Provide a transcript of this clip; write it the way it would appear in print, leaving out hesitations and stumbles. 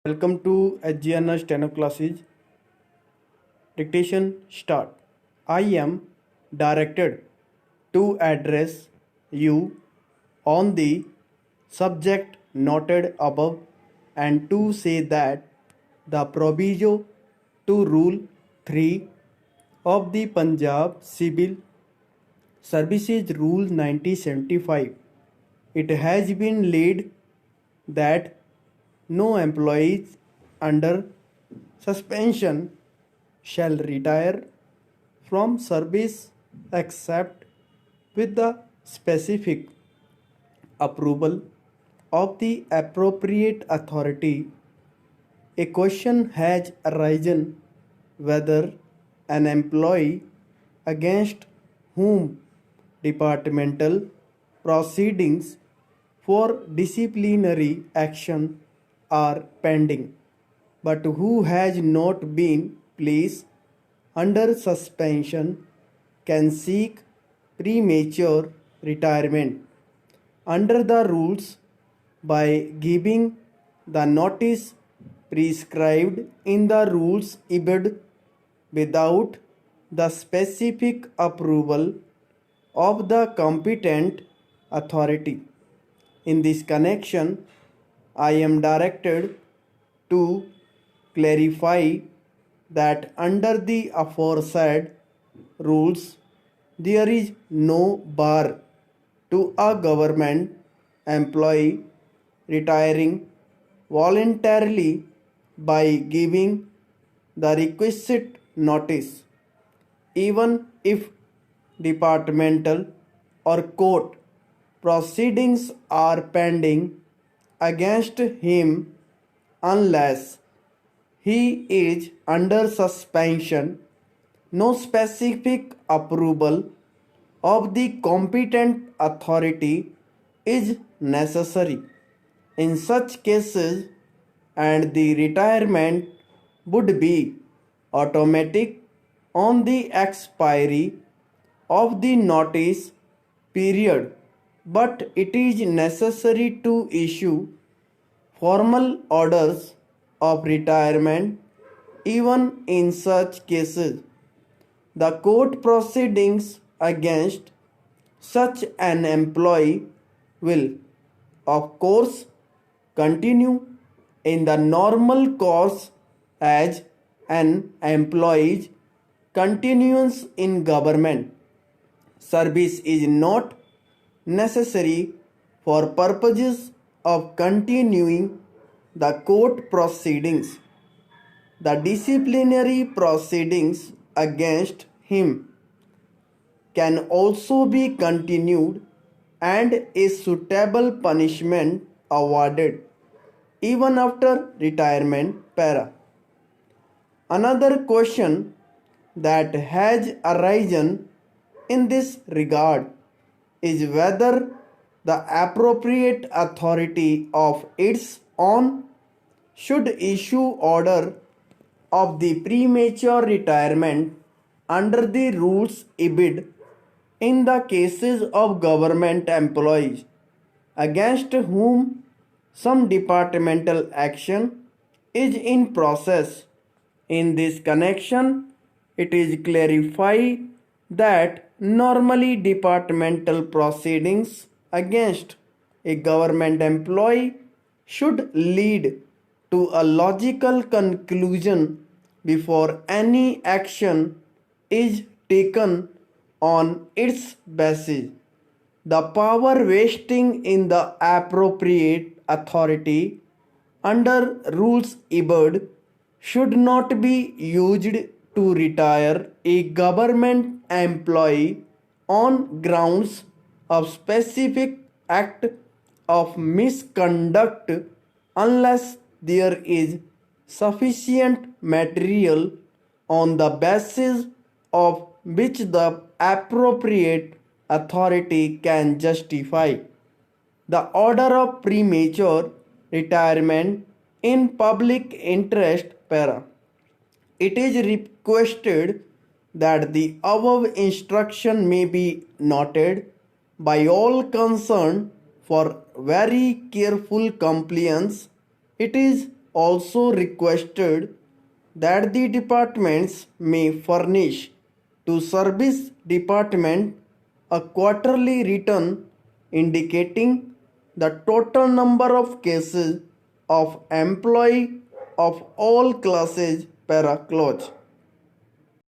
Welcome to HGNR Steno classes. Dictation start. I am directed to address you on the subject noted above and to say that the proviso to Rule 3 of the Punjab Civil Services Rule 1975, it has been laid that no employees under suspension shall retire from service except with the specific approval of the appropriate authority. A question has arisen whether an employee against whom departmental proceedings for disciplinary action are pending, but who has not been placed under suspension can seek premature retirement under the rules by giving the notice prescribed in the rules ibid without the specific approval of the competent authority. In this connection, I am directed to clarify that under the aforesaid rules, there is no bar to a government employee retiring voluntarily by giving the requisite notice, even if departmental or court proceedings are pending against him, unless he is under suspension. No specific approval of the competent authority is necessary in such cases, and the retirement would be automatic on the expiry of the notice period, but it is necessary to issue formal orders of retirement even in such cases. The court proceedings against such an employee will, of course, continue in the normal course as an employee's continuance in government service is not necessary for purposes of continuing the court proceedings. The disciplinary proceedings against him can also be continued and a suitable punishment awarded even after retirement. Another question that has arisen in this regard is whether the appropriate authority of its own should issue order of the premature retirement under the rules ibid in the cases of government employees against whom some departmental action is in process. In this connection, it is clarified that normally departmental proceedings against a government employee should lead to a logical conclusion before any action is taken on its basis. The power vesting in the appropriate authority under rules ibid should not be used to retire a government employee on grounds of specific act of misconduct unless there is sufficient material on the basis of which the appropriate authority can justify the order of premature retirement in public interest. It is requested that the above instruction may be noted by all concerned for very careful compliance. It is also requested that the departments may furnish to service department a quarterly return indicating the total number of cases of employee of all classes per clause.